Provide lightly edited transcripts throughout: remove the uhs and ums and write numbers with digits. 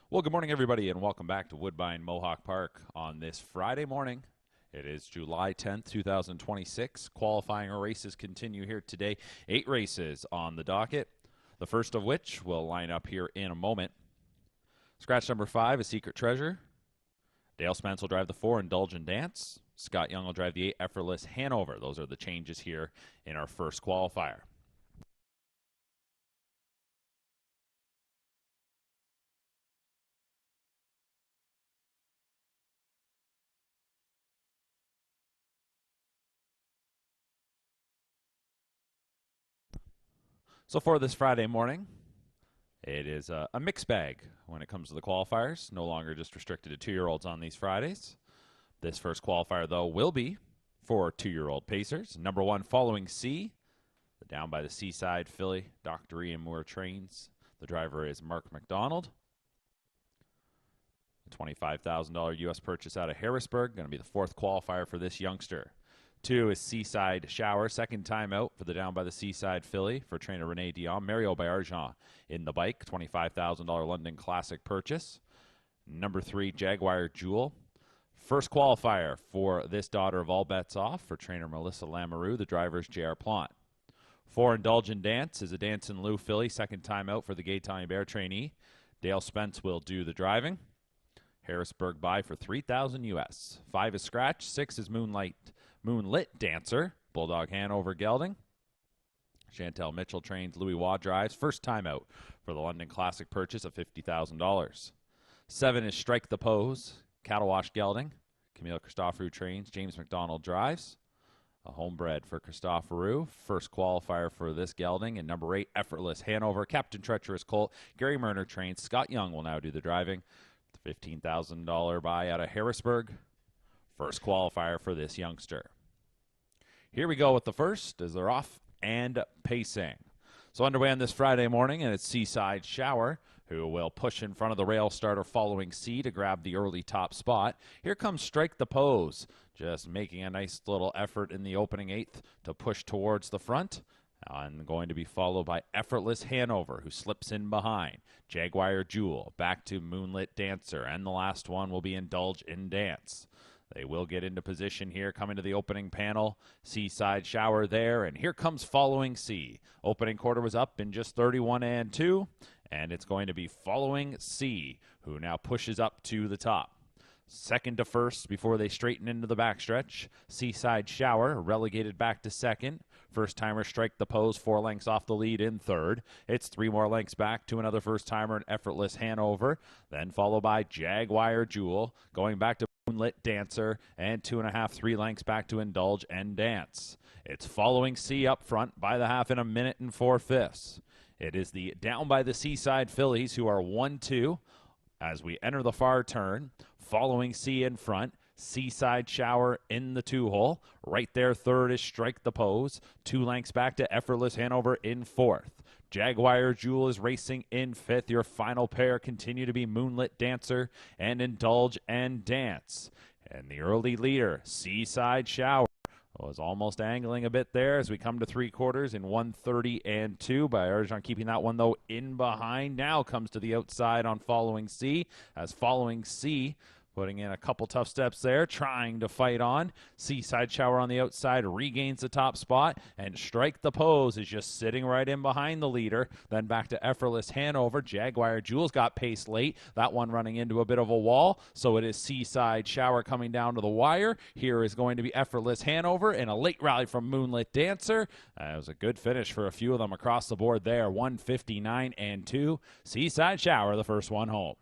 Well, good morning, everybody, and welcome back to Woodbine Mohawk Park on this Friday morning. It is July 10th, 2026. Qualifying races continue here today. 8 races on the docket, the first of which will line up here in a moment. Scratch number 5 is Secret Treasure. Dale Spence will drive the 4, Indulge and Dance. Scott Young will drive the 8, Effortless Hanover. Those are the changes here in our first qualifier. So for this Friday morning, it is a mixed bag when it comes to the qualifiers. No longer just restricted to 2-year-olds on these Fridays. This first qualifier, though, will be for 2-year-old Pacers. Number 1, Following C, the Down by the Seaside filly, Dr. Ian Moore trains. The driver is Mark McDonald. A $25,000 U.S. purchase out of Harrisburg, going to be the 4th qualifier for this youngster. 2 is Seaside Shower, second time out for the Down by the Seaside filly for trainer Renee Dion. Mario Bayarjan in the bike, $25,000 London Classic purchase. Number 3, Jaguar Jewel. First qualifier for this daughter of All Bets Off for trainer Melissa Lamoureux. The driver is J.R. Plant. 4, Indulge and Dance is a Dance and Lou filly, second time out for the Gay Tiny Bear trainee. Dale Spence will do the driving. Harrisburg buy for $3,000 US. 5 is Scratch. 6 is Moonlit Dancer. Bulldog Hanover Gelding. Chantel Mitchell trains. Louis Waugh drives. First time out for the London Classic purchase of $50,000. 7 is Strike the Pose. Cattle Wash Gelding. Camille Christoforou trains. James McDonald drives. A homebred for Christoforou. First qualifier for this gelding. And number 8, Effortless Hanover. Captain Treacherous Colt. Gary Murner trains. Scott Young will now do the driving. The $15,000 buy out of Harrisburg. First qualifier for this youngster. Here we go with the first as they're off and pacing. So underway on this Friday morning, and it's Seaside Shower, who will push in front of the rail starter Following C to grab the early top spot. Here comes Strike the Pose, just making a nice little effort in the opening 8th to push towards the front. And going to be followed by Effortless Hanover, who slips in behind. Jaguar Jewel, back to Moonlit Dancer, and the last one will be Indulge in Dance. They will get into position here, coming to the opening panel. Seaside Shower there, and here comes Following C. Opening quarter was up in just 31 and 2, and it's going to be Following C, who now pushes up to the top. Second to first before they straighten into the backstretch. Seaside Shower relegated back to second. First-timer Strike the Pose 4 lengths off the lead in third. It's 3 more lengths back to another first-timer and Effortless Hanover. Then followed by Jaguar Jewel. Going back to Moonlit Dancer. And 2.5, 3 lengths back to Indulge and Dance. It's Following C up front by the half in 1 minute and 4/5. It is the Down by the Seaside fillies who are 1-2 as we enter the far turn. Following C in front. Seaside Shower in the 2-hole. Right there, third is Strike the Pose. 2 lengths back to Effortless Hanover in 4th. Jaguar Jewel is racing in 5th. Your final pair continue to be Moonlit Dancer and Indulge and Dance. And the early leader, Seaside Shower, was almost angling a bit there as we come to 3/4 in 1:30 and 2. Bayarjan keeping that one, though, in behind. Now comes to the outside on Following C, as Following C putting in a couple tough steps there, trying to fight on. Seaside Shower on the outside regains the top spot, and Strike the Pose is just sitting right in behind the leader. Then back to Effortless Hanover. Jaguar Jewel's got pace late. That one running into a bit of a wall, so it is Seaside Shower coming down to the wire. Here is going to be Effortless Hanover, and a late rally from Moonlit Dancer. It was a good finish for a few of them across the board there. 159 and 2. Seaside Shower, the first one home.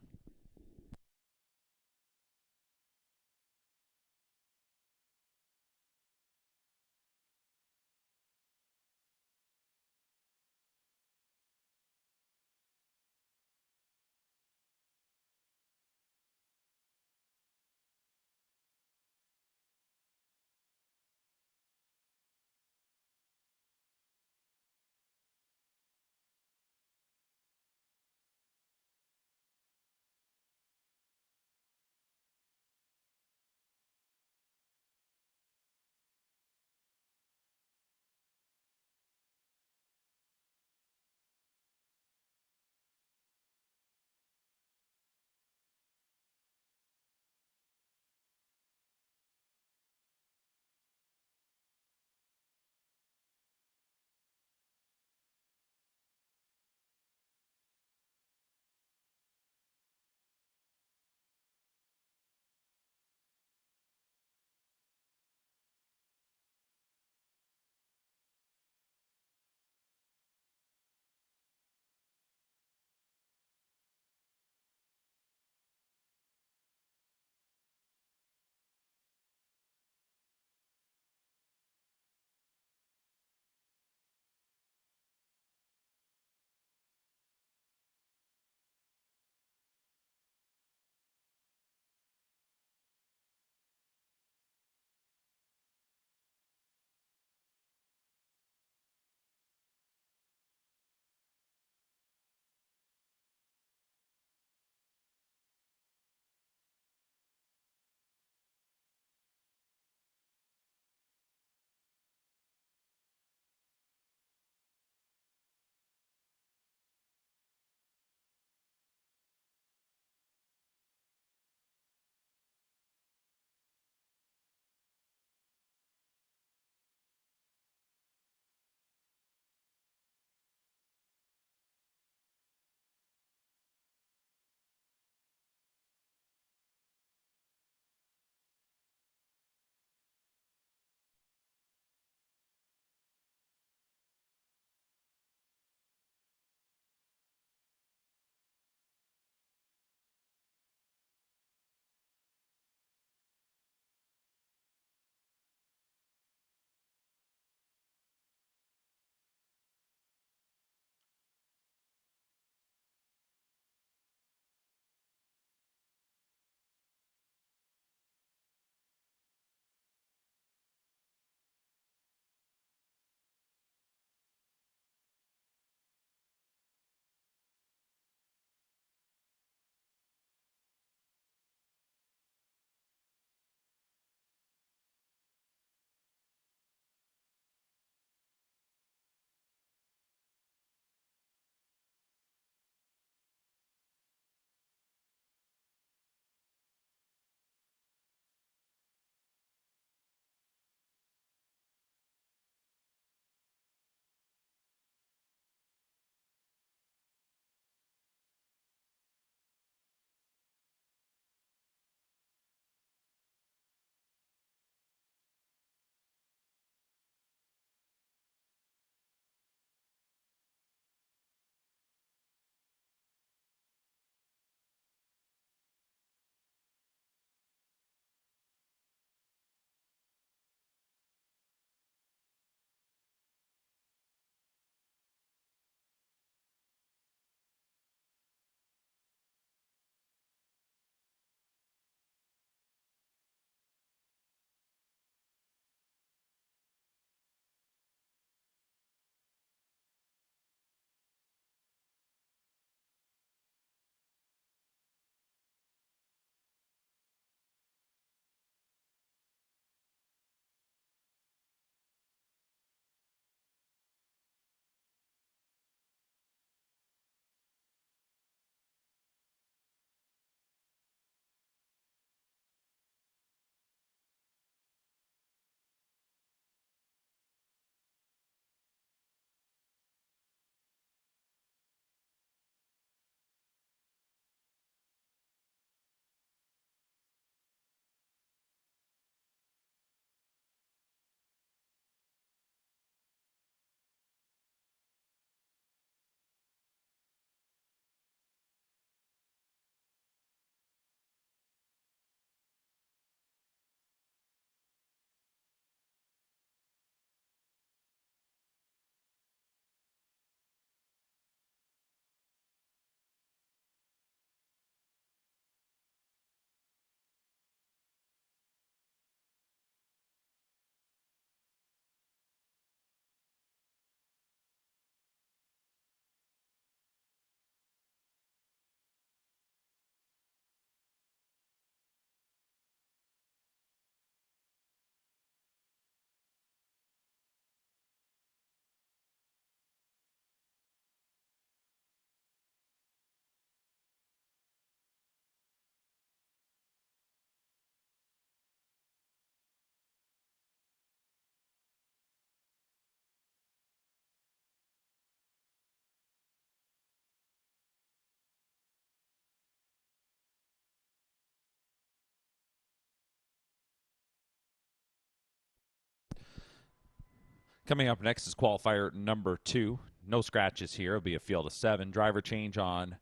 Coming up next is qualifier number 2. No scratches here. It'll be a field of 7. Driver change on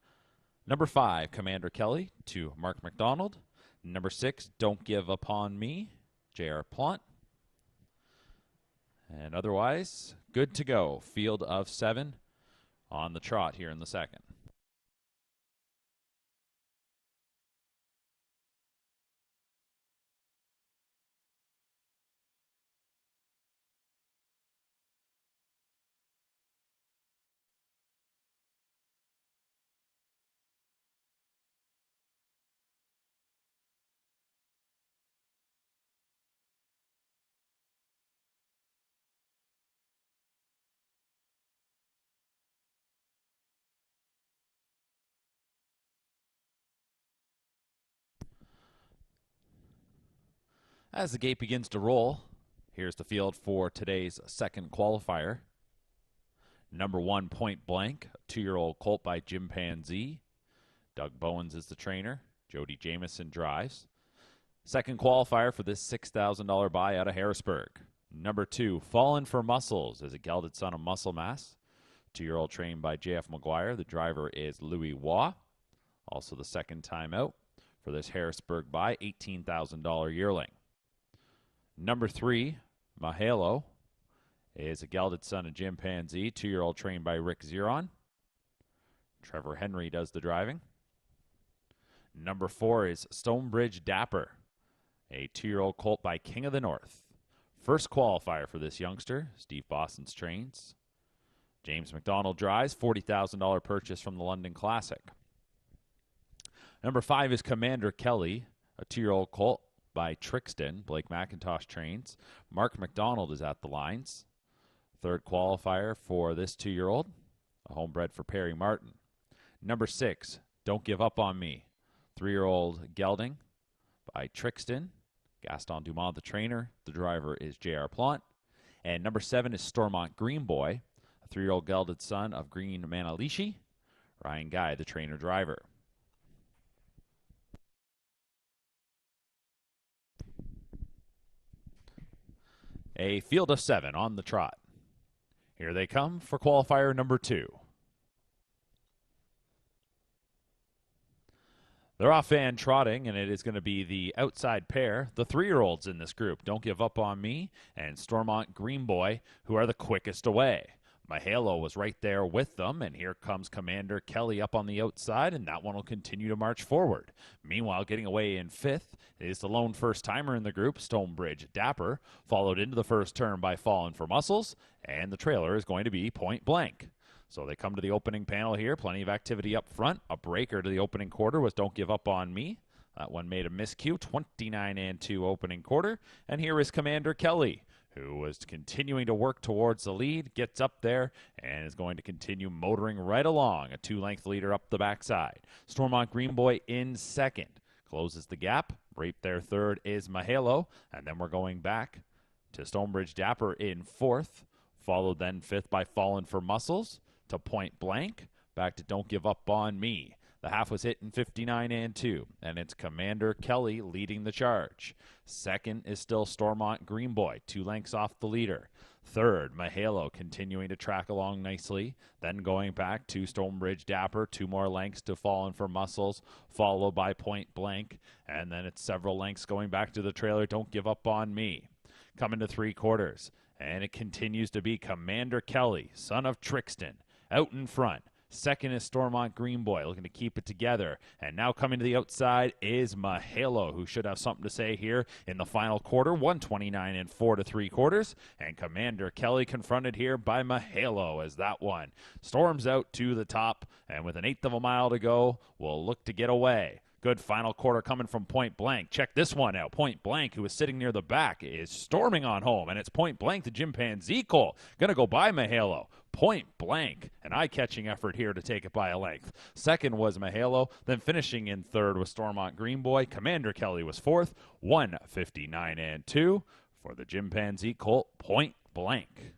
number 5, Commander Kelly, to Mark McDonald. Number 6, Don't Give Up On Me, J.R. Plant. And otherwise, good to go. Field of 7 on the trot here in the second. As the gate begins to roll, here's the field for today's second qualifier. Number 1, Point Blank, a 2-year-old colt by Chimpanzee. Doug Bowens is the trainer. Jody Jamieson drives. Second qualifier for this $6,000 buy out of Harrisburg. Number 2, Fallen for Muscles, is a gelded son of Muscle Mass. 2-year-old trained by J.F. McGuire. The driver is Louis Waugh. Also the second time out for this Harrisburg buy, $18,000 yearling. Number 3, Mahalo, is a gelded son of Chimpanzee, 2-year-old trained by Rick Zeron. Trevor Henry does the driving. Number 4 is Stonebridge Dapper, a 2-year-old colt by King of the North. First qualifier for this youngster. Steve Boston's trains. James McDonald drives, $40,000 purchase from the London Classic. Number 5 is Commander Kelly, a 2-year-old colt by Trixton. Blake McIntosh trains. Mark McDonald is at the lines. Third qualifier for this 2-year-old, a homebred for Perry Martin. Number 6, Don't Give Up On Me, 3-year-old gelding by Trixton. Gaston Dumont, the trainer. The driver is J.R. Plant. And number 7 is Stormont Green Boy, a 3-year-old gelded son of Green Manalishi. Ryan Guy, the trainer driver. A field of 7 on the trot. Here they come for qualifier number 2. They're off and trotting, and it is going to be the outside pair, the 3-year-olds in this group, Don't Give Up On Me and Stormont Green Boy, who are the quickest away. Mahalo was right there with them, and here comes Commander Kelly up on the outside, and that one will continue to march forward. Meanwhile, getting away in 5th is the lone first-timer in the group, Stonebridge Dapper, followed into the first turn by Fallen for Muscles, and the trailer is going to be Point Blank. So they come to the opening panel here. Plenty of activity up front. A breaker to the opening quarter was Don't Give Up On Me. That one made a miscue. 29-2 opening quarter. And here is Commander Kelly, who was continuing to work towards the lead, gets up there, and is going to continue motoring right along. A 2-length leader up the backside. Stormont Green Boy in second. Closes the gap. Right there third is Mahalo. And then we're going back to Stonebridge Dapper in fourth. Followed then fifth by Fallen for Muscles. To Point Blank, back to Don't Give Up On Me. The half was hit in 59-2, and it's Commander Kelly leading the charge. Second is still Stormont Green Boy, 2 lengths off the leader. Third, Mahalo continuing to track along nicely. Then going back to Stonebridge Dapper, 2 more lengths to Fallen for Muscles, followed by Point Blank. And then it's several lengths going back to the trailer, Don't Give Up On Me. Coming to 3 quarters, and it continues to be Commander Kelly, son of Trixton, out in front. Second is Stormont Green Boy, looking to keep it together. And now coming to the outside is Mahalo, who should have something to say here in the final quarter. 129-4 to 3 quarters. And Commander Kelly confronted here by Mahalo as that one storms out to the top. And with an 1/8 of a mile to go, will look to get away. Good final quarter coming from Point Blank. Check this one out. Point Blank, who is sitting near the back, is storming on home. And it's Point Blank, the Chimpanzee colt. Going to go by Mahalo. Point Blank, an eye-catching effort here to take it by a length. Second was Mahalo. Then finishing in third was Stormont Green Boy. Commander Kelly was fourth. 159-2 for the Chimpanzee colt, Point Blank.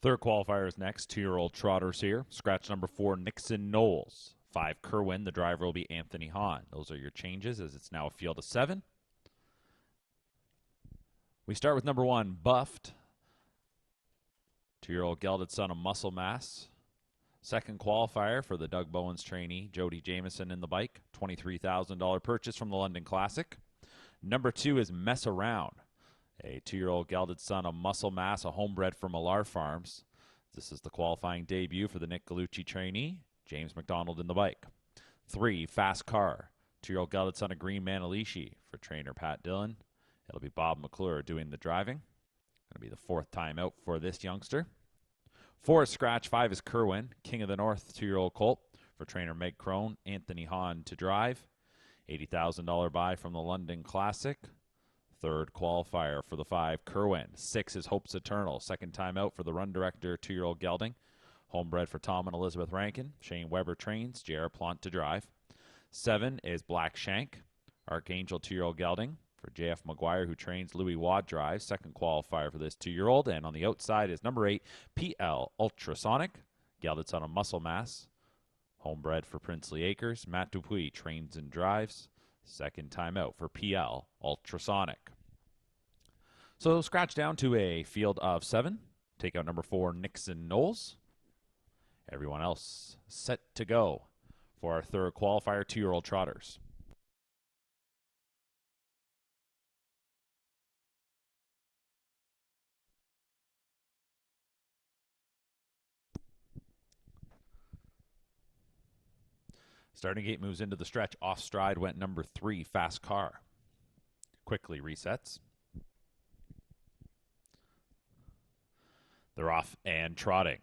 Third qualifier is next. 2-year-old trotters here. Scratch number 4, Nixon Knowles. 5, Kerwin. The driver will be Anthony Hahn. Those are your changes as it's now a field of 7. We start with number 1, Buffed. 2-year-old gelded son of Muscle Mass. Second qualifier for the Doug Bowens trainee, Jody Jameson in the bike. $23,000 purchase from the London Classic. Number 2 is Mess Around. A 2-year-old gelded son of Muscle Mass, a homebred from Millar Farms. This is the qualifying debut for the Nick Gallucci trainee, James McDonald in the bike. 3, Fast Car. 2-year-old gelded son of Green Manalishi for trainer Pat Dillon. It'll be Bob McClure doing the driving. Going to be the 4th time out for this youngster. 4 is Scratch. 5 is Kerwin, King of the North, 2-year-old colt for trainer Meg Crone, Anthony Hahn to drive. $80,000 buy from the London Classic. Third qualifier for the 5, Kerwin. 6 is Hope's Eternal. Second time out for the run director, 2-year-old gelding. Homebred for Tom and Elizabeth Rankin. Shane Weber trains. J.R. Plant to drive. 7 is Black Shank. Archangel, 2-year-old gelding for J.F. McGuire, who trains Louis Wad drive. Second qualifier for this 2-year-old. And on the outside is number 8, PL Ultrasonic. Gelded son of Muscle Mass. Homebred for Princely Acres. Matt Dupuis trains and drives. Second time out for PL Ultrasonic. So scratch down to a field of 7. Take out number 4, Nixon Knowles. Everyone else set to go for our third qualifier, 2-year-old trotters. Starting gate moves into the stretch. Off stride went number 3, Fast Car. Quickly resets. They're off and trotting.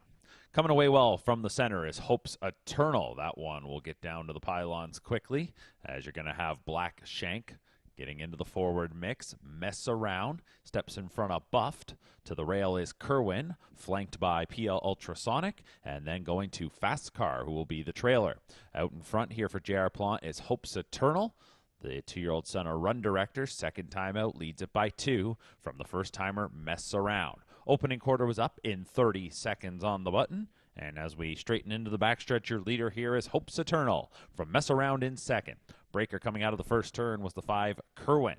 Coming away well from the center is Hope's Eternal. That one will get down to the pylons quickly as you're going to have Black Shank getting into the forward mix. Mess Around steps in front of Buffed. To the rail is Kerwin, flanked by PL Ultrasonic, and then going to Fast Car, who will be the trailer. Out in front here for J.R. Plant is Hope's Eternal. The 2-year-old son of run director, second time out, leads it by 2 from the first timer, Mess Around. Opening quarter was up in 30 seconds on the button. And as we straighten into the backstretch, your leader here is Hope's Eternal from Mess Around in second. Breaker coming out of the first turn was the 5, Kerwin.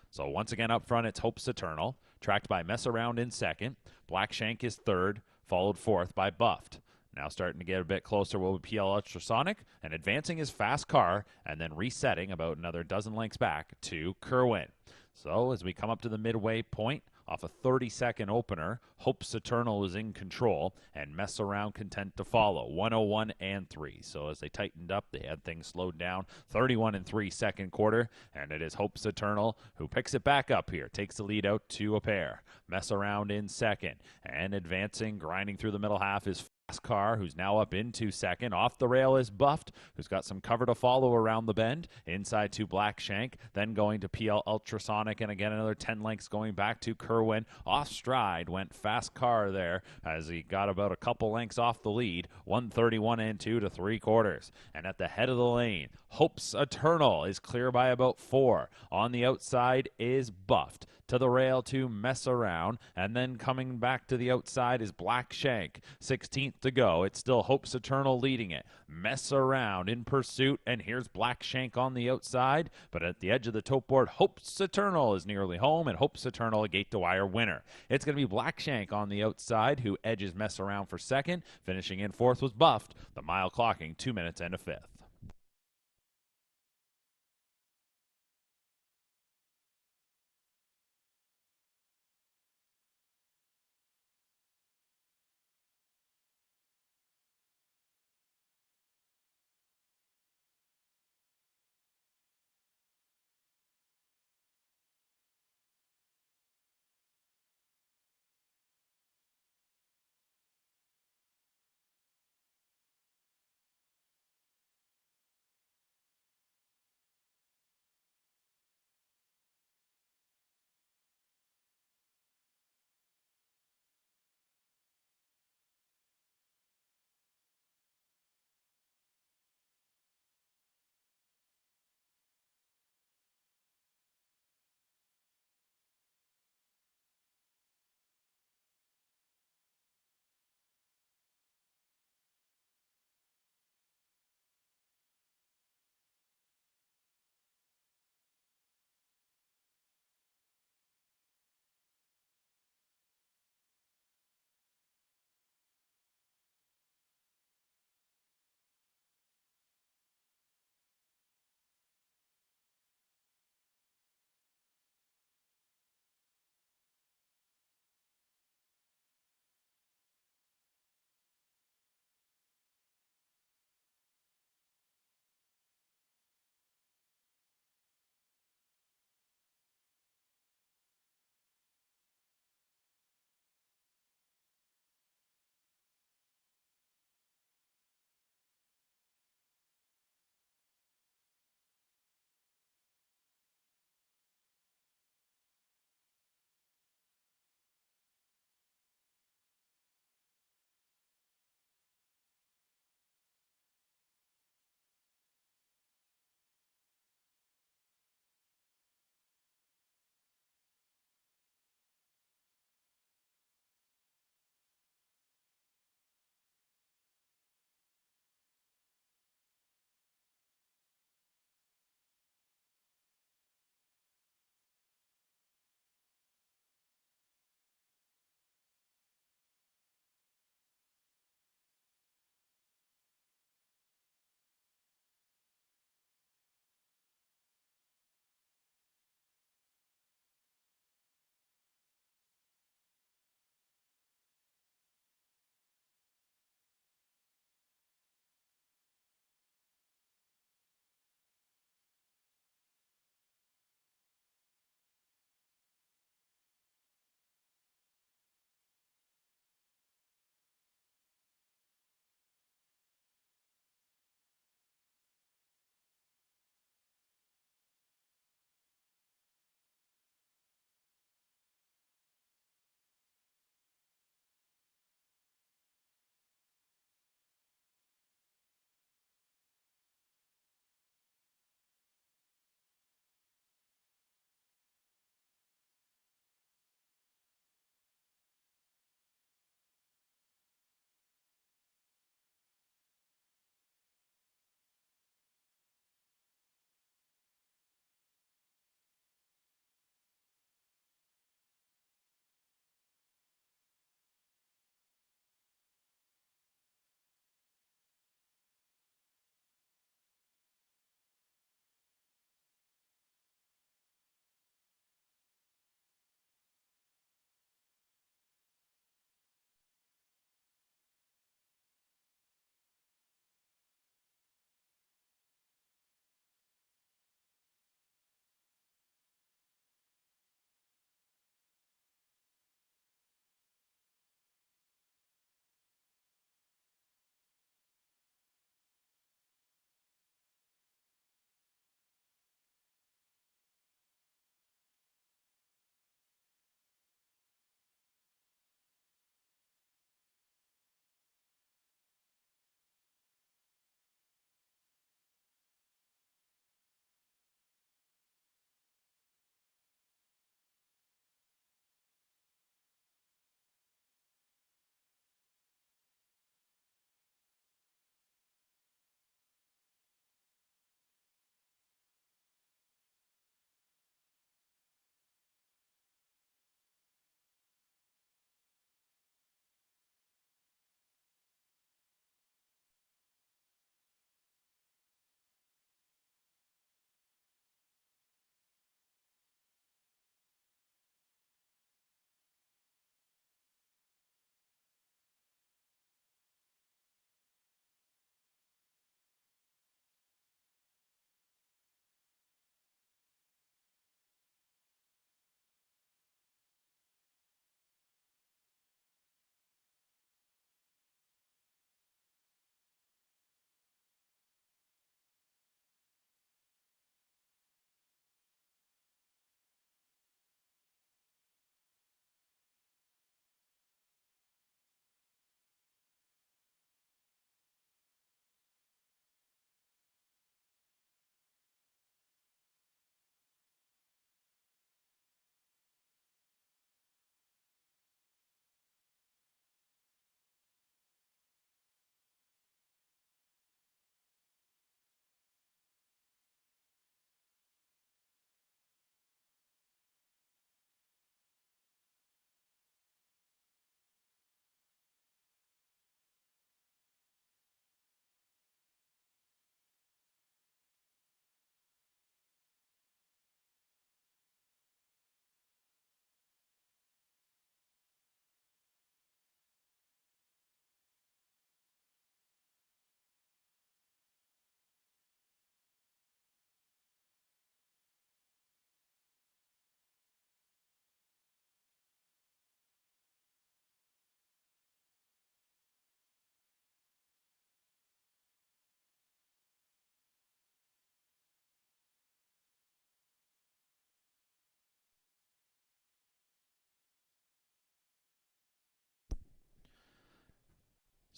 So once again up front, it's Hope's Eternal, tracked by Mess Around in second. Black Shank is third, followed fourth by Buffed. Now starting to get a bit closer will be PL Ultrasonic, and advancing is Fast Car, and then resetting about another dozen lengths back to Kerwin. So as we come up to the midway point, off a 30-second opener, Hope's Eternal is in control, and Mess Around content to follow, 101 and 3. So as they tightened up, they had things slowed down, 31 and 3 second quarter, and it is Hope's Eternal who picks it back up here, takes the lead out to a pair. Mess Around in second, and advancing, grinding through the middle half is Fast Car, who's now up into second. Off the rail is Buffed, who's got some cover to follow around the bend. Inside to Black Shank, then going to PL Ultrasonic, and again another 10 lengths going back to Kerwin. Off stride went Fast Car there as he got about a couple lengths off the lead. 131 and 2 to 3/4. And at the head of the lane, Hope's Eternal is clear by about 4. On the outside is Buffed. To the rail to Mess Around, and then coming back to the outside is Black Shank. 16th to go. It's still Hope's Eternal leading it. Mess Around in pursuit, and here's Black Shank on the outside, but at the edge of the tote board, Hope's Eternal is nearly home, and Hope's Eternal a gate-to-wire winner. It's going to be Black Shank on the outside, who edges Mess Around for second. Finishing in fourth was Buffed, the mile clocking 2 minutes and a fifth.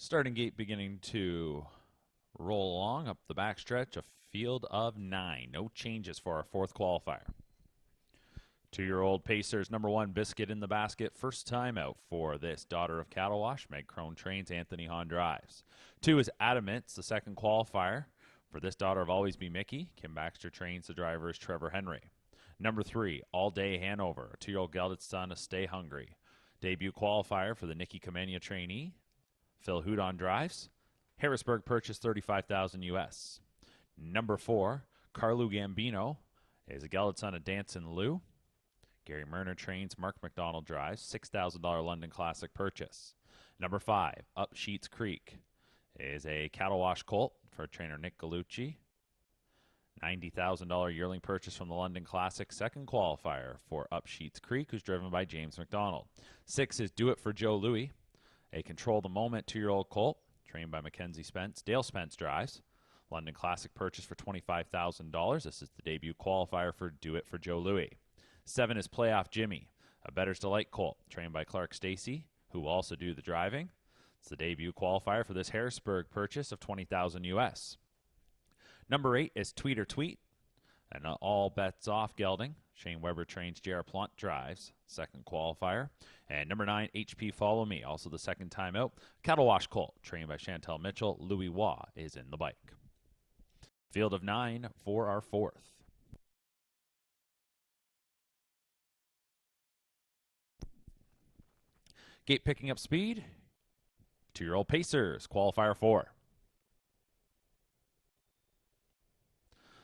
Starting gate beginning to roll along up the backstretch, a field of 9. No changes for our fourth qualifier. 2-year-old Pacers, number 1, Biscuit in the Basket. First time out for this daughter of Cattle Wash. Meg Crone trains, Anthony Hahn drives. 2 is Adamant, the second qualifier. For this daughter of Always Be Mickey, Kim Baxter trains, the driver is Trevor Henry. Number 3, All Day Hanover, a 2-year-old gelded son of Stay Hungry. Debut qualifier for the Nikki Kamenia trainee. Phil Houdon drives. Harrisburg purchase $35,000 US. Number 4, Carlu Gambino is a gelded son of Danson Lou. Gary Murner trains, Mark McDonald drives, $6,000 London Classic purchase. Number 5, Up Sheets Creek is a cattle wash colt for trainer Nick Gallucci. $90,000 yearling purchase from the London Classic, second qualifier for Up Sheets Creek, who's driven by James McDonald. 6 is Do It for Joe Louie, a Control the Moment 2-year-old colt, trained by Mackenzie Spence. Dale Spence drives. London Classic purchase for $25,000. This is the debut qualifier for Do It for Joe Louie. 7 is Playoff Jimmy, a Better's Delight colt, trained by Clark Stacy, who will also do the driving. It's the debut qualifier for this Harrisburg purchase of $20,000 US. Number 8 is Tweet or Tweet, and all bets off gelding. Shane Weber trains, J.R. Plant drives, second qualifier. And number 9, HP Follow Me, also the second time out. Cattle Wash colt, trained by Chantel Mitchell. Louis Waugh is in the bike. Field of 9 for our fourth. Gate picking up speed. 2-year-old Pacers, qualifier 4.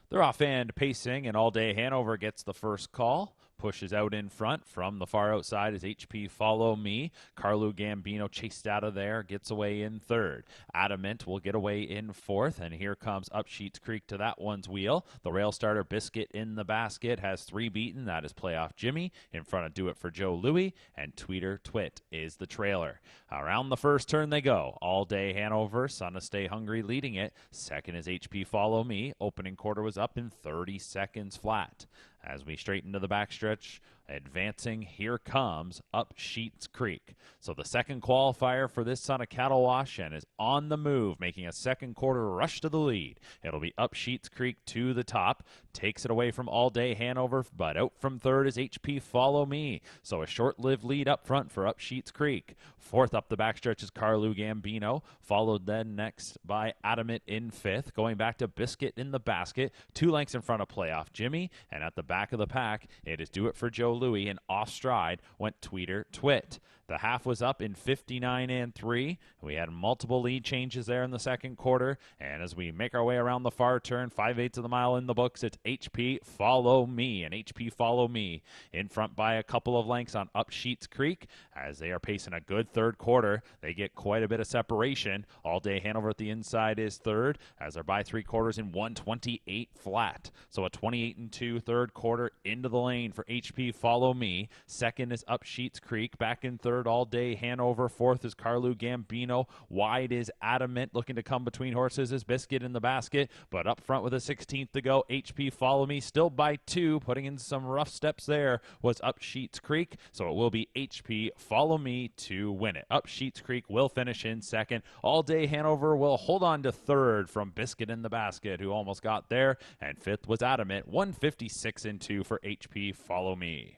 They're off-hand pacing, and All Day Hanover gets the first call. Pushes out in front. From the far outside is HP Follow Me. Carlu Gambino chased out of there, gets away in third. Adamant will get away in fourth, and here comes Up Sheets Creek to that one's wheel. The rail starter Biscuit in the Basket has 3 beaten. That is Playoff Jimmy. In front of Do It for Joe Louie, and Tweeter Twit is the trailer. Around the first turn they go. All Day Hanover, Son of Stay Hungry leading it. Second is HP Follow Me. Opening quarter was up in 30 seconds flat. As we straighten to the backstretch, advancing, here comes Up Sheets Creek. So the second qualifier for this son of Cattle Wash and is on the move, making a second quarter rush to the lead. It'll be Up Sheets Creek to the top. Takes it away from All Day Hanover, but out from third is HP Follow Me. So a short-lived lead up front for Up Sheets Creek. Fourth up the backstretch is Carlu Gambino, followed then next by Adamant in fifth. Going back to Biscuit in the Basket, 2 lengths in front of Playoff Jimmy, and at the back of the pack, it is Do It for Joe Louie, and off stride went Tweeter Twit. The half was up in 59 and 3. We had multiple lead changes there in the second quarter, and as we make our way around the far turn, 5/8 of the mile in the books, it's HP Follow Me, and HP Follow Me in front by a couple of lengths on Up Sheets Creek. As they are pacing a good third quarter, they get quite a bit of separation. All Day Hanover at the inside is third, as they're by 3 quarters in 1:28 flat. So a 28 and 2 third quarter into the lane for HP Follow Me. Second is Up Sheets Creek, back in third All Day Hanover. Fourth is Carlu Gambino. Wide is Adamant. Looking to come between horses is Biscuit in the Basket, but up front with a 16th to go, HP Follow Me still by 2. Putting in some rough steps there was Up Sheets Creek, so it will be HP Follow Me to win it. Up Sheets Creek will finish in second. All Day Hanover will hold on to third from Biscuit in the Basket, who almost got there, and fifth was Adamant. 156 and 2 for HP Follow Me.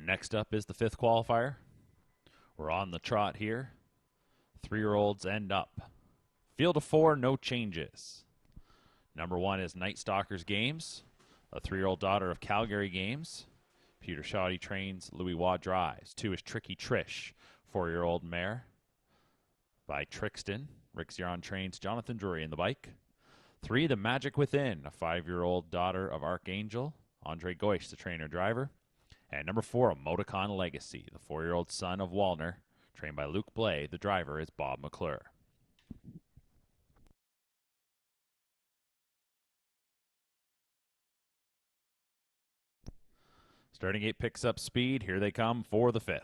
Next up is the 5th qualifier. We're on the trot here. 3-year-olds end up. Field of 4, no changes. Number 1 is Night Stalkers Games, a 3-year-old daughter of Calgary Games. Peter Shoddy trains, Louis Waugh drives. 2 is Tricky Trish, 4-year-old mare by Trixton. Rick Zion trains Jonathan Drury in the bike. 3, The Magic Within, a 5-year-old daughter of Archangel. Andre Goish, the trainer-driver. And number 4, a Moticon Legacy, the 4-year-old son of Wallner, trained by Luke Blay. The driver is Bob McClure. Starting gate picks up speed. Here they come for the 5th.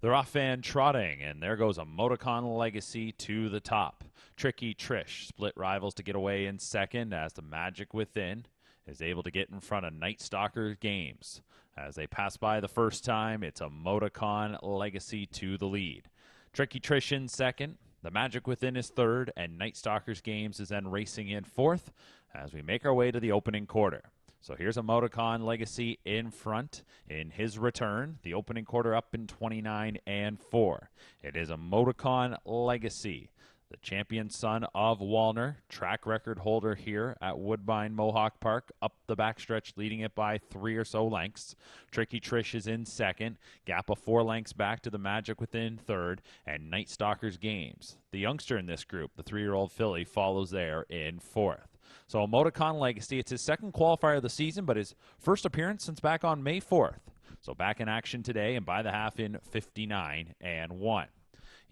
They're off and trotting, and there goes a Moticon Legacy to the top. Tricky Trish split rivals to get away in second as the Magic Within is able to get in front of Night Stalker Games. As they pass by the first time, it's a Moticon Legacy to the lead. Tricky Trish in second. The Magic Within is third, and Night Stalkers Games is then racing in fourth as we make our way to the opening quarter. So here's a Moticon Legacy in front in his return. The opening quarter up in 29 and 4. It is a Moticon Legacy. The champion son of Wallner, track record holder here at Woodbine Mohawk Park, up the backstretch, leading it by 3 or so lengths. Tricky Trish is in second, gap of 4 lengths back to the Magic Within third, and Night Stalkers Games. The youngster in this group, the 3-year-old filly, follows there in fourth. So a Moticon Legacy, it's his second qualifier of the season, but his first appearance since back on May 4th. So back in action today and by the half in 59 and 1.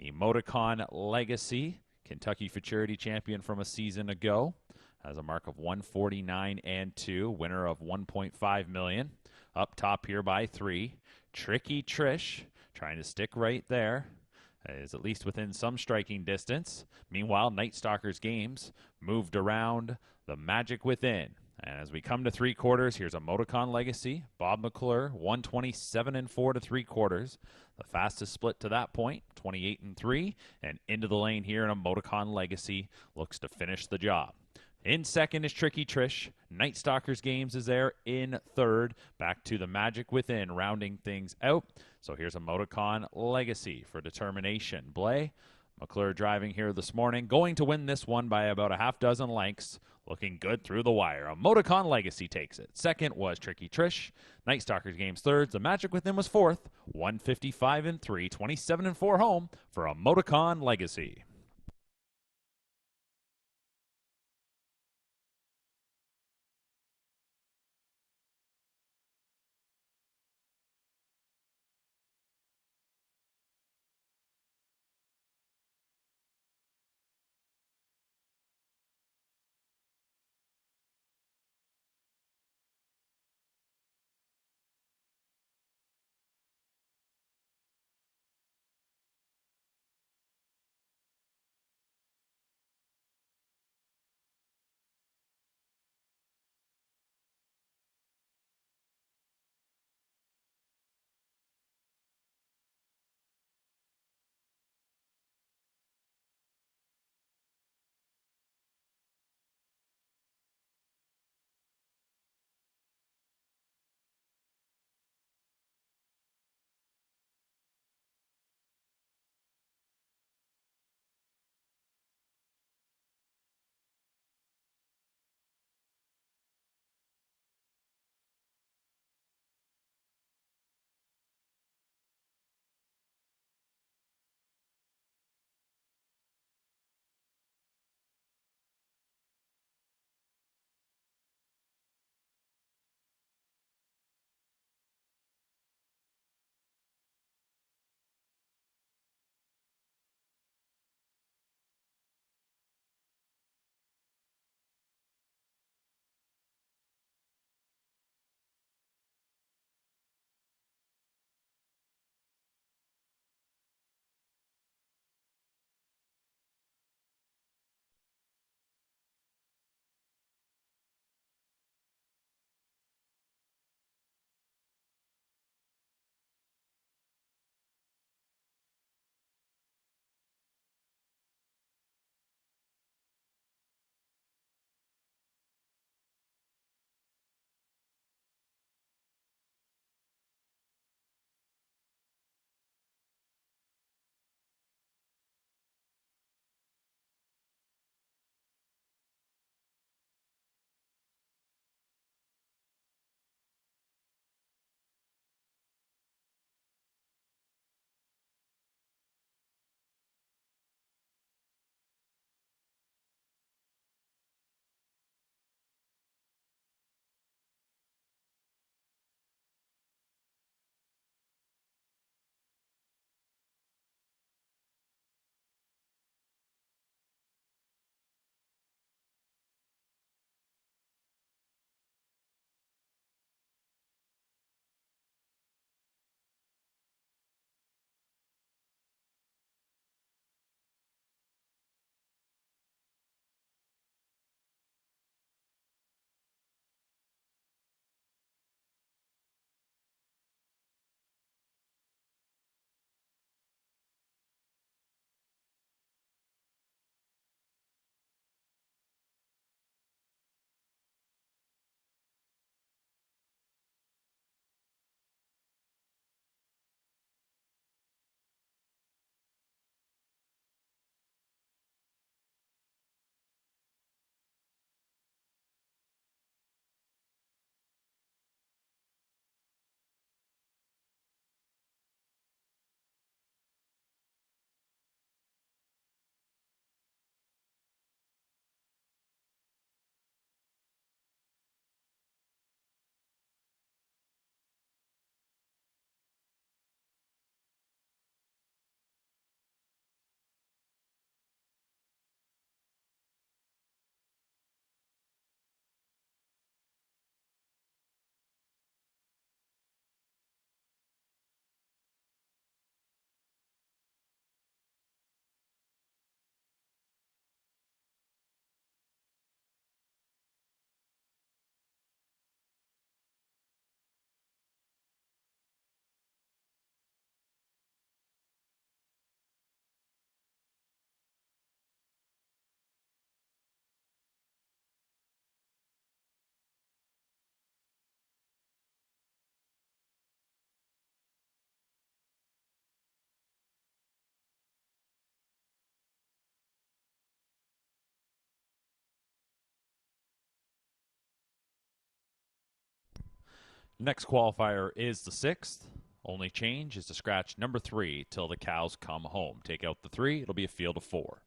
Emoticon Legacy, Kentucky Futurity champion from a season ago, has a mark of 149 and 2, winner of 1.5 million. Up top here by 3. Tricky Trish trying to stick right there, is at least within some striking distance. Meanwhile, Night Stalkers Games moved around the Magic Within. And as we come to 3/4, here's a Moticon Legacy. Bob McClure, 127 and 4 to 3/4. The fastest split to that point, 28 and 3. And into the lane here in a Moticon Legacy, looks to finish the job. In second is Tricky Trish. Night Stalkers Games is there in third. Back to the Magic Within, rounding things out. So here's a Moticon Legacy for determination. Blay, McClure driving here this morning, going to win this one by about a half dozen lengths. Looking good through the wire. A Moticon Legacy takes it. Second was Tricky Trish. Night Stalkers Games third. The Magic Within was fourth. 155 and 3, 27 and 4 home for a Moticon Legacy. Next qualifier is the 6th. Only change is to scratch number 3 till the cows come home. Take out the 3, it'll be a field of 4.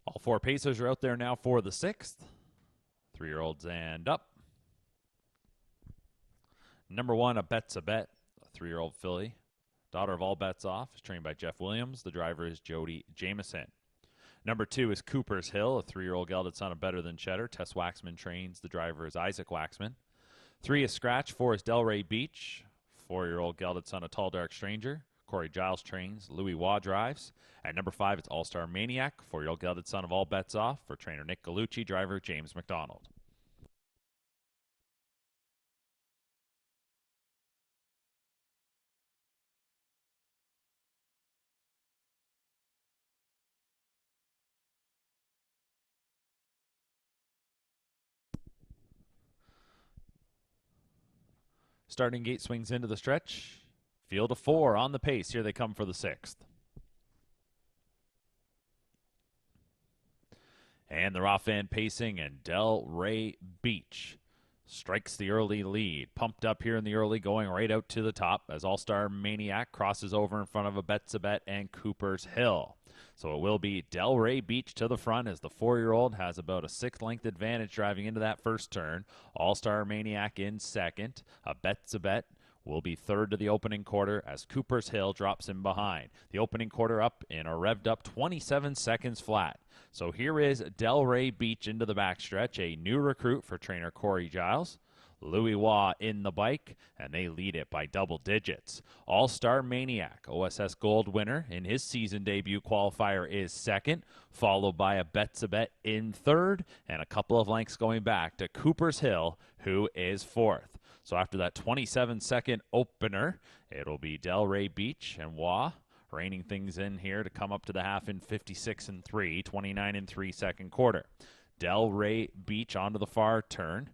All 4 pacers are out there now for the 6th. 3-year-olds and up. Number 1, a Bet's a Bet, a 3-year-old filly. Daughter of All Bets Off, is trained by Jeff Williams. The driver is Jody Jameson. Number 2 is Cooper's Hill, a 3-year-old gelded son of Better Than Cheddar. Tess Waxman trains. The driver is Isaac Waxman. 3 is Scratch. 4 is Delray Beach, 4-year-old gelded son of Tall Dark Stranger. Corey Giles trains. Louis Waugh drives. At number 5, it's All-Star Maniac, 4-year-old gelded son of All Bets Off, for trainer Nick Gallucci, driver James McDonald. Starting gate swings into the stretch. Field of 4 on the pace. Here they come for the 6th. And they're off and pacing, and Delray Beach strikes the early lead. Pumped up here in the early, going right out to the top as All-Star Maniac crosses over in front of a Bet's a Bet and Cooper's Hill. So it will be Delray Beach to the front as the 4-year-old has about a 6-length advantage driving into that first turn. All-Star Maniac in second. A Bet's a Bet will be third to the opening quarter as Cooper's Hill drops in behind. The opening quarter up in a revved up 27 seconds flat. So here is Delray Beach into the backstretch, a new recruit for trainer Corey Giles. Louis Waugh in the bike, and they lead it by double digits. All-Star Maniac, OSS Gold winner in his season debut qualifier, is second, followed by a Bet's a Bet in third, and a couple of lengths going back to Cooper's Hill, who is fourth. So after that 27-second opener, it'll be Delray Beach and Waugh reining things in here to come up to the half in 56 and 3, 29 and 3 second quarter. Delray Beach onto the far turn,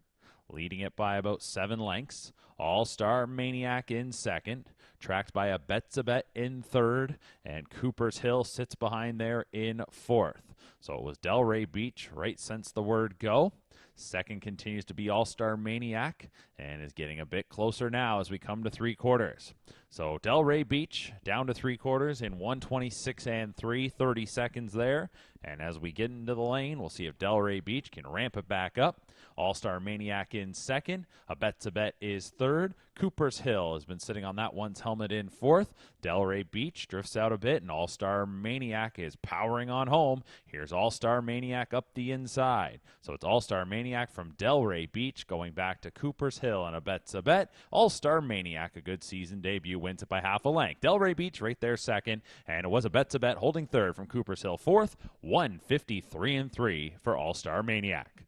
leading it by about 7 lengths. All-Star Maniac in second, tracked by a Bet's a Bet in third, and Cooper's Hill sits behind there in fourth. So it was Delray Beach right since the word go. Second continues to be All-Star Maniac and is getting a bit closer now as we come to 3 quarters. So Delray Beach down to 3 quarters in 1:26 and 3, 30 seconds there. And as we get into the lane, we'll see if Delray Beach can ramp it back up. All-Star Maniac in second. A Bet's a Bet is third. Cooper's Hill has been sitting on that one's helmet in fourth. Delray Beach drifts out a bit, and All-Star Maniac is powering on home. Here's All-Star Maniac up the inside. So it's All-Star Maniac from Delray Beach going back to Cooper's Hill, and a bet's a bet. All-Star Maniac, a good season debut, wins it by half a length. Delray Beach right there second, and it was a bet's a bet holding third from Cooper's Hill fourth. 153-3 for All-Star Maniac.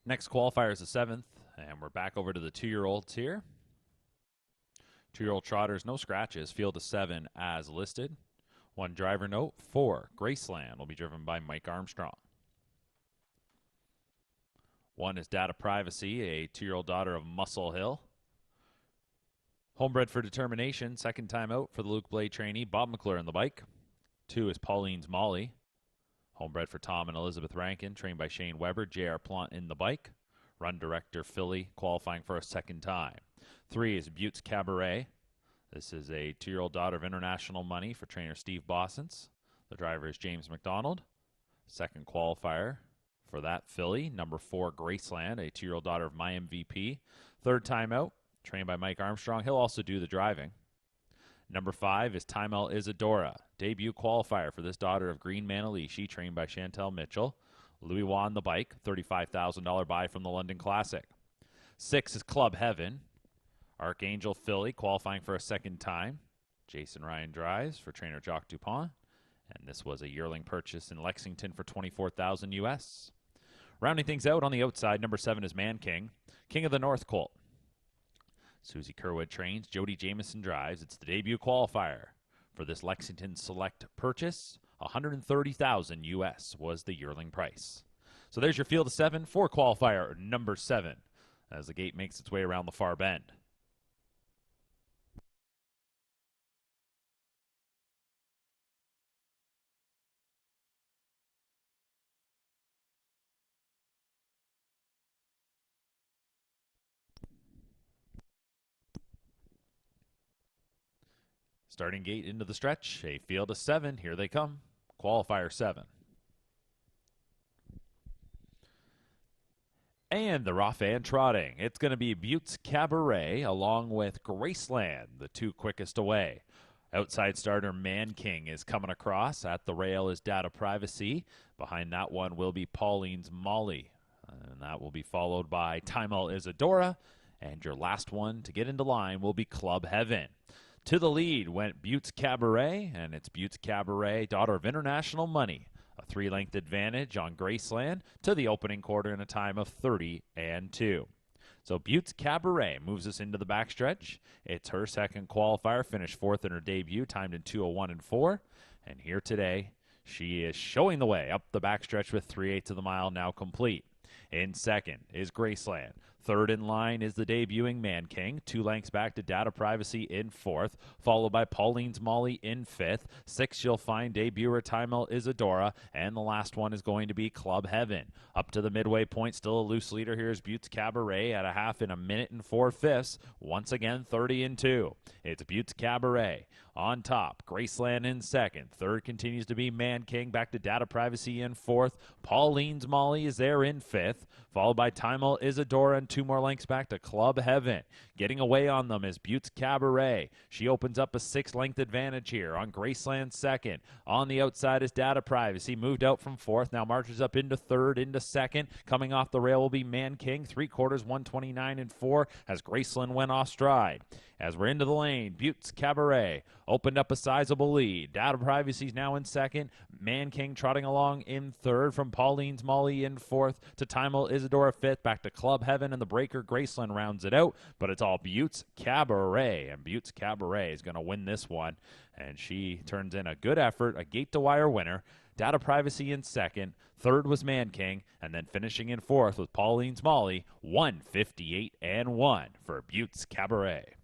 Next qualifier is the 7th, and we're back over to the 2-year-olds here. 2-year-old trotters, no scratches. Field of 7 as listed. One driver note, 4, Graceland, will be driven by Mike Armstrong. 1 is Data Privacy, a 2-year-old daughter of Muscle Hill. Homebred for Determination, second time out for the Luke Blade trainee, Bob McClure in the bike. 2 is Pauline's Molly. Homebred for Tom and Elizabeth Rankin, trained by Shane Weber, J.R. Plant in the bike. Run director Philly, qualifying for a second time. 3 is Buttes Cabaret. This is a 2-year-old daughter of International Money for trainer Steve Bossens. The driver is James McDonald. Second qualifier for that filly, number 4, Graceland, a 2-year-old daughter of My MVP. Third time out, trained by Mike Armstrong. He'll also do the driving. Number 5 is Timel Isadora, debut qualifier for this daughter of Green Manalishi, trained by Chantel Mitchell. Louis Wan the bike, $35,000 buy from the London Classic. 6 is Club Heaven, Archangel filly, qualifying for a second time. Jason Ryan drives for trainer Jacques Dupont. And this was a yearling purchase in Lexington for $24,000 US. Rounding things out on the outside, number 7 is Man King, King of the North Colt. Susie Kerwood trains, Jody Jameson drives. It's the debut qualifier for this Lexington Select purchase. $130,000 US was the yearling price. So there's your field of 7 for qualifier number 7 as the gate makes its way around the far bend. Starting gate into the stretch, a field of 7. Here they come. Qualifier 7. And they're off and trotting. It's going to be Buttes Cabaret along with Graceland, the 2 quickest away. Outside starter Man King is coming across. At the rail is Data Privacy. Behind that one will be Pauline's Molly. And that will be followed by Timel Isadora. And your last one to get into line will be Club Heaven. To the lead went Buttes Cabaret, and it's Buttes Cabaret, daughter of International Money. A 3-length advantage on Graceland to the opening quarter in a time of 30-2. So Buttes Cabaret moves us into the backstretch. It's her second qualifier, finished 4th in her debut, timed in 2:01.4. And here today, she is showing the way up the backstretch with 3/8 of the mile now complete. In second is Graceland. Third in line is the debuting Man King, 2 lengths back to Data Privacy in 4th, followed by Pauline's Molly in 5th. 6th, you'll find debuter Timel Isadora, and the last one is going to be Club Heaven. Up to the midway point, still a loose leader here is Buttes Cabaret at a half in 1 minute and 4/5. Once again, 30-2. It's Buttes Cabaret on top. Graceland in second. Third continues to be Man King, back to Data Privacy in 4th. Pauline's Molly is there in 5th, followed by Timel Isadora, and 2 more lengths back to Club Heaven. Getting away on them is Buttes Cabaret. She opens up a 6-length advantage here on Graceland second. On the outside is Data Privacy, moved out from 4th, now marches up into 3rd, into 2nd. Coming off the rail will be Man King, 3/4, 129-4 as Graceland went off stride. As we're into the lane, Buttes Cabaret opened up a sizable lead. Data Privacy's now in second. Man King trotting along in third, from Pauline's Molly in 4th to Timel Isadora 5th, back to Club Heaven, and the breaker Graceland rounds it out. But it's all Buttes Cabaret, and Buttes Cabaret is going to win this one. And she turns in a good effort, a gate-to-wire winner. Data Privacy in second. Third was Man King, and then finishing in 4th with Pauline's Molly, 158-1 for Buttes Cabaret.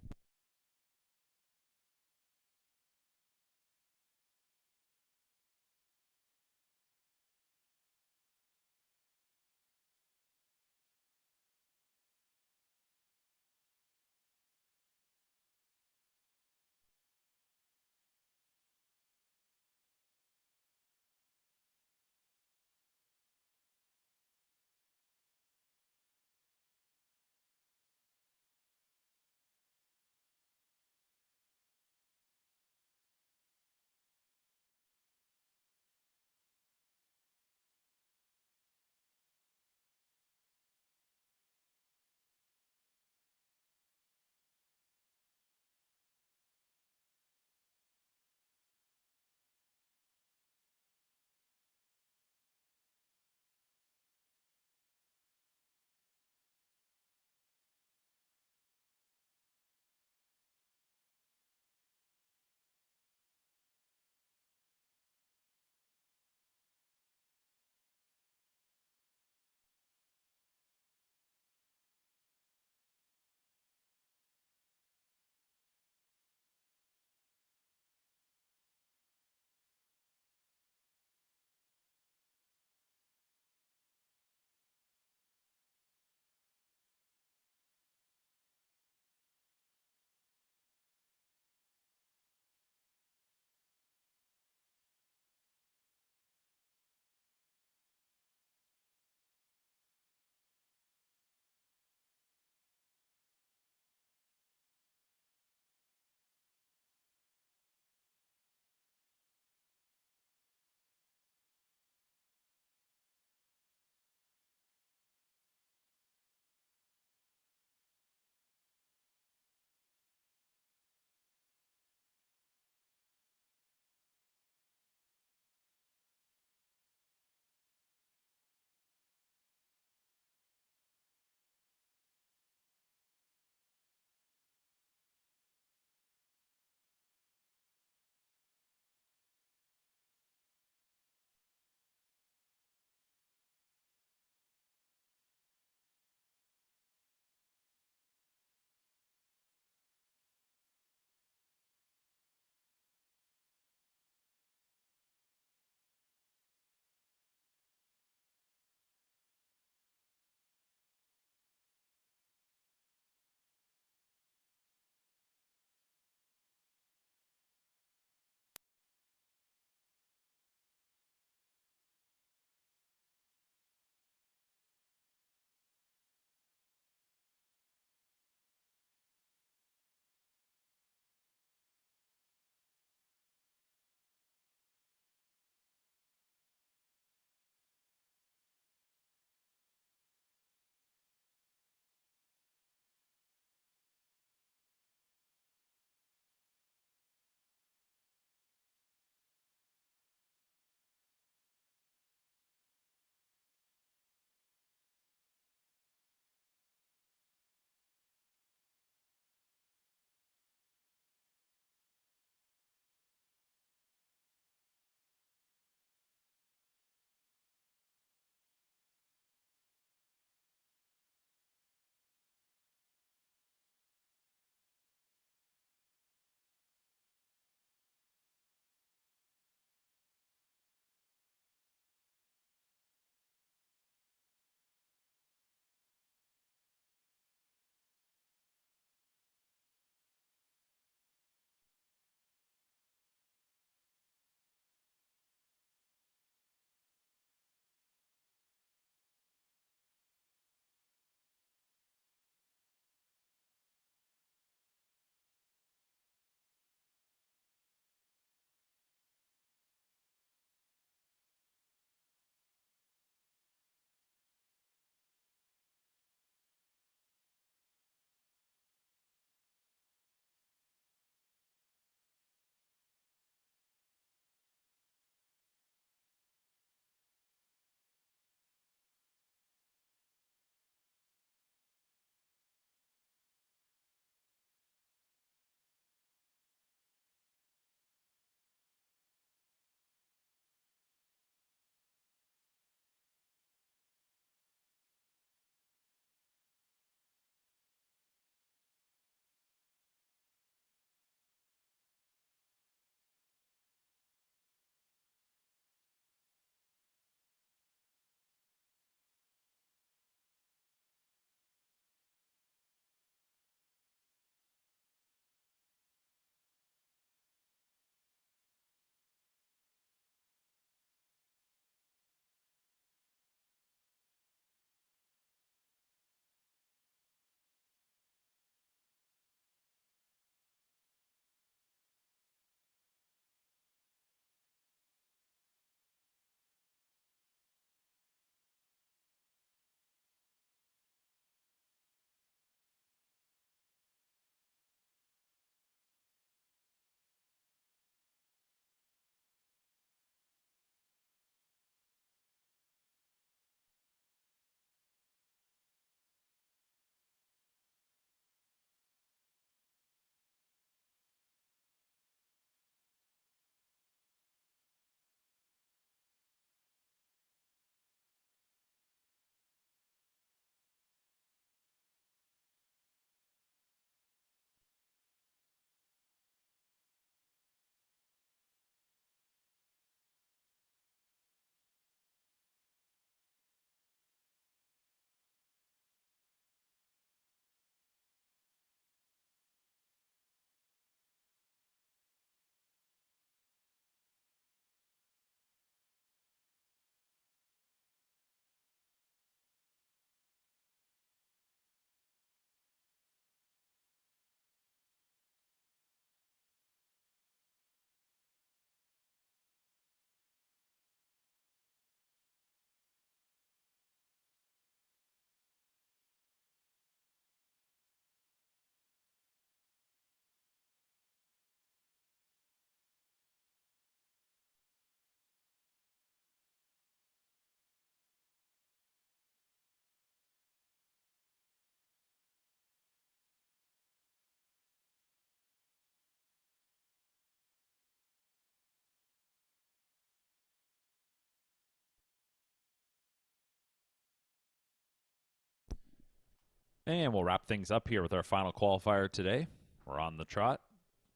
And we'll wrap things up here with our final qualifier today. We're on the trot.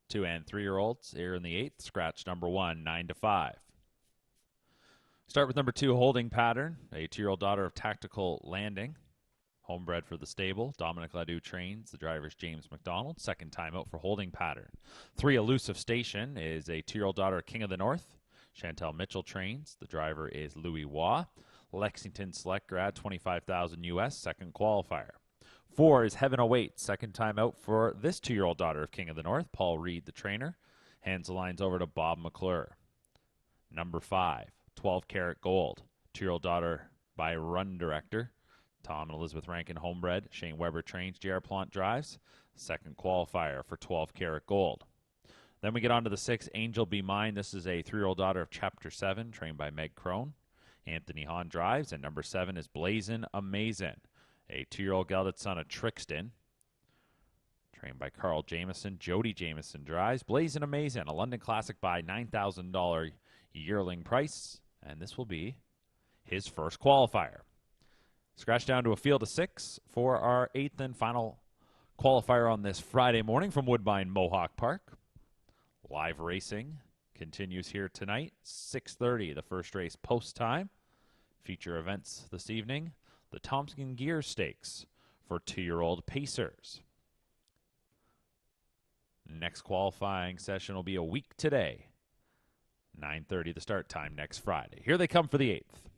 2 and 3-year-olds here in the 8th. Scratch number 1, 9 to 5. Start with number 2, Holding Pattern, a 2-year-old daughter of Tactical Landing. Homebred for the stable. Dominic Ladeau trains. The driver's James McDonald. Second time out for Holding Pattern. 3, Elusive Station, is a 2-year-old daughter of King of the North. Chantel Mitchell trains. The driver is Louis Waugh. Lexington Select Grad, $25,000 US, second qualifier. 4 is Heaven Awaits, second time out for this 2-year-old daughter of King of the North, Paul Reed, the trainer. Hands the lines over to Bob McClure. Number 5, 12 Karat Gold, 2-year-old daughter by Run Director. Tom and Elizabeth Rankin homebred. Shane Weber trains. J.R. Plant drives. Second qualifier for 12 Karat Gold. Then we get on to the 6, Angel Be Mine. This is a 3-year-old daughter of Chapter 7, trained by Meg Crone. Anthony Hahn drives. And number 7 is Blazin' Amazin', a 2-year-old gelded son of Trixton, trained by Carl Jameson. Jody Jameson drives. Blazin' Amazin', a London Classic by $9,000 yearling price, and this will be his first qualifier. Scratch down to a field of 6 for our 8th and final qualifier on this Friday morning from Woodbine Mohawk Park. Live racing continues here tonight. 6:30, the first race post time. Feature events this evening. The Thompson Gear Stakes for 2-year-old Pacers. Next qualifying session will be a week today. 9:30 the start time next Friday. Here they come for the 8th.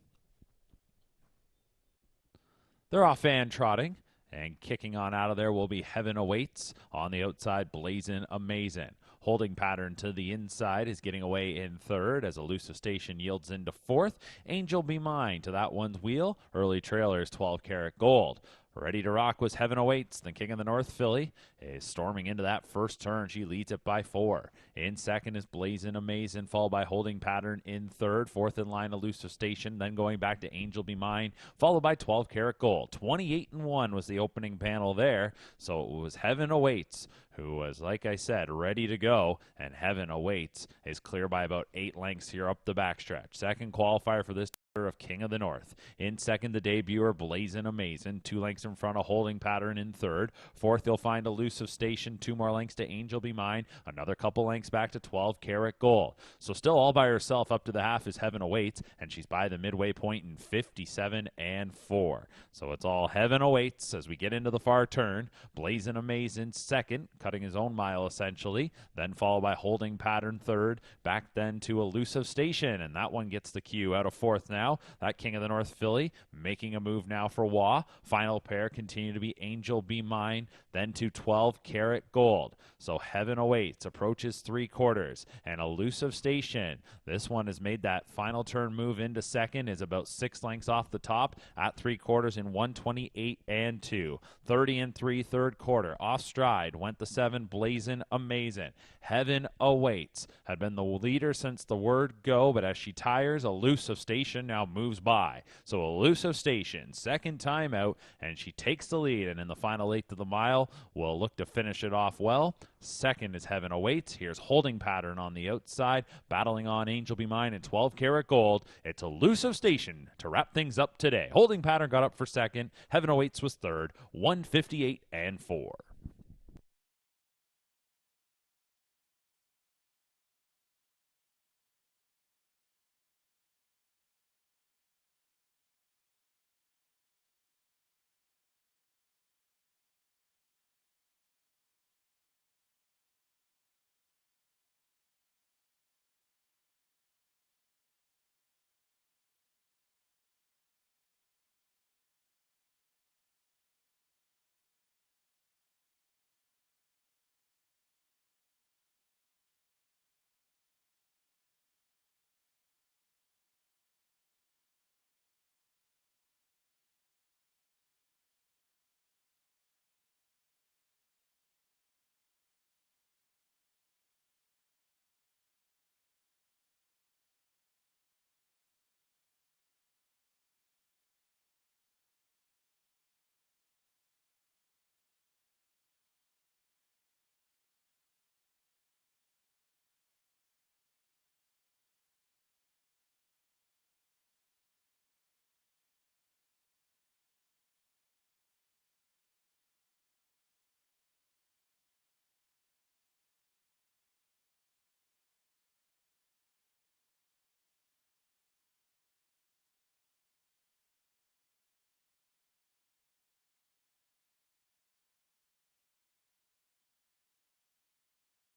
They're off and trotting, and kicking on out of there will be Heaven Awaits. On the outside, Blazin' Amazin'. Holding Pattern to the inside is getting away in 3rd as Elusive Station yields into 4th. Angel Be Mine to that one's wheel. Early trailers, 12 Karat Gold. Ready to rock was Heaven Awaits. The King of the North filly is storming into that first turn. She leads it by 4. In second is Blazin' Amazin', followed by Holding Pattern in 3rd. 4th in line, Elusive Station. Then going back to Angel Be Mine, followed by 12 Karat Gold. 28-1 was the opening panel there. So it was Heaven Awaits, who was, like I said, ready to go. And Heaven Awaits is clear by about 8 lengths here up the backstretch. Second qualifier for this of King of the North. In second, the debuter Blazin' Amazin', 2 lengths in front of Holding Pattern in 3rd. 4th, you'll find Elusive Station, 2 more lengths to Angel Be Mine, another couple lengths back to 12 Karat Gold. So still all by herself up to the half is Heaven Awaits, and she's by the midway point in 57-4. So it's all Heaven Awaits as we get into the far turn. Blazin' Amazin' second, cutting his own mile essentially, then followed by Holding Pattern 3rd, back then to Elusive Station, and that one gets the cue out of 4th now. That King of the North filly making a move now for Waugh. Final pair continue to be Angel Be Mine, then to 12 Karat Gold. So Heaven Awaits approaches 3/4, and Elusive Station, this one has made that final turn move into second, is about 6 lengths off the top at 3/4 in 128-2. 30-3 third quarter. Off stride went the 7 Blazin' Amazin'. Heaven Awaits had been the leader since the word go, but as she tires, Elusive Station now moves by. So Elusive Station, second time out, and she takes the lead, and in the final 8th of the mile, will look to finish it off well. Second is Heaven Awaits. Here's Holding Pattern on the outside, battling on Angel Be Mine and 12 Karat Gold. It's Elusive Station to wrap things up today. Holding Pattern got up for second. Heaven Awaits was 3rd, 158-4.